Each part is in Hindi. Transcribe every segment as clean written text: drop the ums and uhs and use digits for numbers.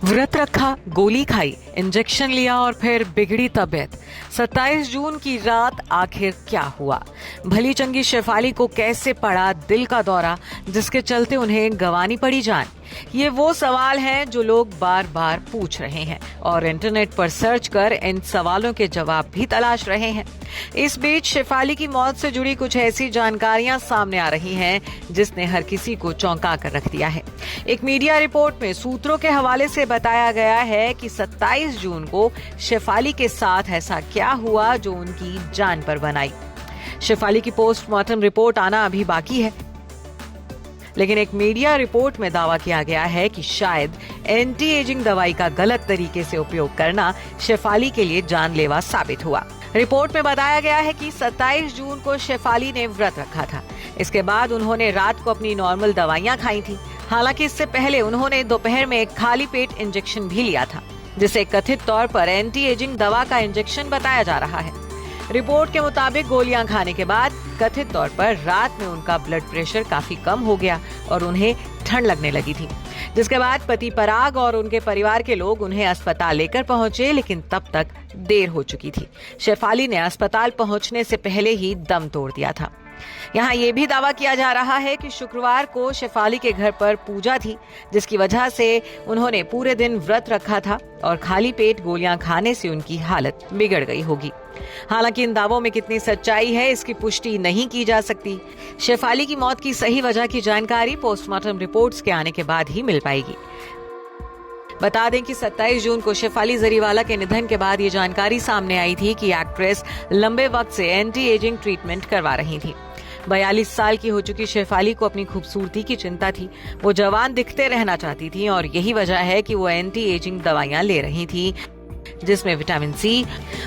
व्रत रखा, गोली खाई, इंजेक्शन लिया और फिर बिगड़ी तबीयत। 27 जून की रात आखिर क्या हुआ? भली चंगी शेफाली को कैसे पड़ा दिल का दौरा, जिसके चलते उन्हें गंवानी पड़ी जान? ये वो सवाल हैं जो लोग बार बार पूछ रहे हैं और इंटरनेट पर सर्च कर इन सवालों के जवाब भी तलाश रहे हैं। इस बीच शेफाली की मौत से जुड़ी कुछ ऐसी जानकारियां सामने आ रही हैं जिसने हर किसी को चौंका कर रख दिया है। एक मीडिया रिपोर्ट में सूत्रों के हवाले से बताया गया है कि 27 जून को शेफाली के साथ ऐसा क्या हुआ जो उनकी जान पर बन आई। शेफाली की पोस्टमार्टम रिपोर्ट आना अभी बाकी है, लेकिन एक मीडिया रिपोर्ट में दावा किया गया है कि शायद एंटी एजिंग दवाई का गलत तरीके से उपयोग करना शेफाली के लिए जानलेवा साबित हुआ। रिपोर्ट में बताया गया है कि 27 जून को शेफाली ने व्रत रखा था। इसके बाद उन्होंने रात को अपनी नॉर्मल दवाइयां खाई थी। हालांकि इससे पहले उन्होंने दोपहर में एक खाली पेट इंजेक्शन भी लिया था, जिसे कथित तौर पर एंटी एजिंग दवा का इंजेक्शन बताया जा रहा है। रिपोर्ट के मुताबिक गोलियां खाने के बाद कथित तौर पर रात में उनका ब्लड प्रेशर काफी कम हो गया और उन्हें ठंड लगने लगी थी, जिसके बाद पति पराग और उनके परिवार के लोग उन्हें अस्पताल लेकर पहुंचे, लेकिन तब तक देर हो चुकी थी। शेफाली ने अस्पताल पहुंचने से पहले ही दम तोड़ दिया था। यहाँ ये भी दावा किया जा रहा है कि शुक्रवार को शेफाली के घर पर पूजा थी, जिसकी वजह से उन्होंने पूरे दिन व्रत रखा था और खाली पेट गोलियां खाने से उनकी हालत बिगड़ गई होगी। हालांकि इन दावों में कितनी सच्चाई है, इसकी पुष्टि नहीं की जा सकती। शेफाली की मौत की सही वजह की जानकारी पोस्टमार्टम रिपोर्ट्स के आने के बाद ही मिल पाएगी। बता दें कि 27 जून को शेफाली जरीवाला के निधन के बाद ये जानकारी सामने आई थी कि एक्ट्रेस लंबे वक्त से एंटी एजिंग ट्रीटमेंट करवा रही थी। 42 साल की हो चुकी शेफाली को अपनी खूबसूरती की चिंता थी। वो जवान दिखते रहना चाहती थी और यही वजह है कि वो एंटी एजिंग दवाइयां ले रही थी, जिसमें विटामिन सी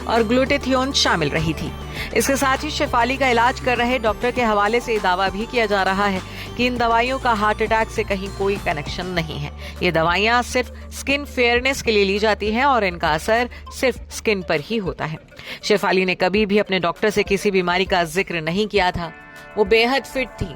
और ग्लूटेथियोन शामिल रही थी। इसके साथ ही शेफाली का इलाज कर रहे डॉक्टर के हवाले से दावा भी किया जा रहा है कि इन दवाइयों का हार्ट अटैक से कहीं कोई कनेक्शन नहीं है। ये दवाइयां सिर्फ स्किन फेयरनेस के लिए ली जाती हैं और इनका असर सिर्फ स्किन पर ही होता है। शेफाली ने कभी भी अपने डॉक्टर से किसी बीमारी का जिक्र नहीं किया था। वो बेहद फिट थी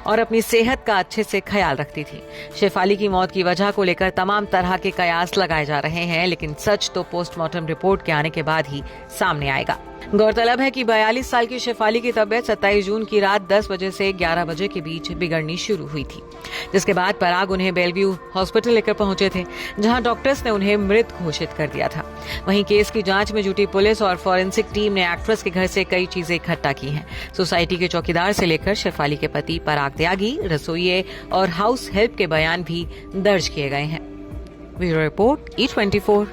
और अपनी सेहत का अच्छे से ख्याल रखती थी। शेफाली की मौत की वजह को लेकर तमाम तरह के कयास लगाए जा रहे हैं, लेकिन सच तो पोस्टमार्टम रिपोर्ट के आने के बाद ही सामने आएगा। गौरतलब है कि 42 साल की शेफाली की तबीयत 27 जून की रात 10 बजे से 11 बजे के बीच बिगड़नी शुरू हुई थी, जिसके बाद पराग उन्हें बेलव्यू हॉस्पिटल लेकर पहुंचे थे, जहां डॉक्टर्स ने उन्हें मृत घोषित कर दिया था। वहीं केस की जांच में जुटी पुलिस और फॉरेंसिक टीम ने एक्ट्रेस के घर से कई चीजें इकट्ठा की हैं। सोसाइटी के चौकीदार से लेकर शेफाली के पति पराग त्यागी, रसोइये और हाउस हेल्प के बयान भी दर्ज किए गए हैं। Bureau report E24।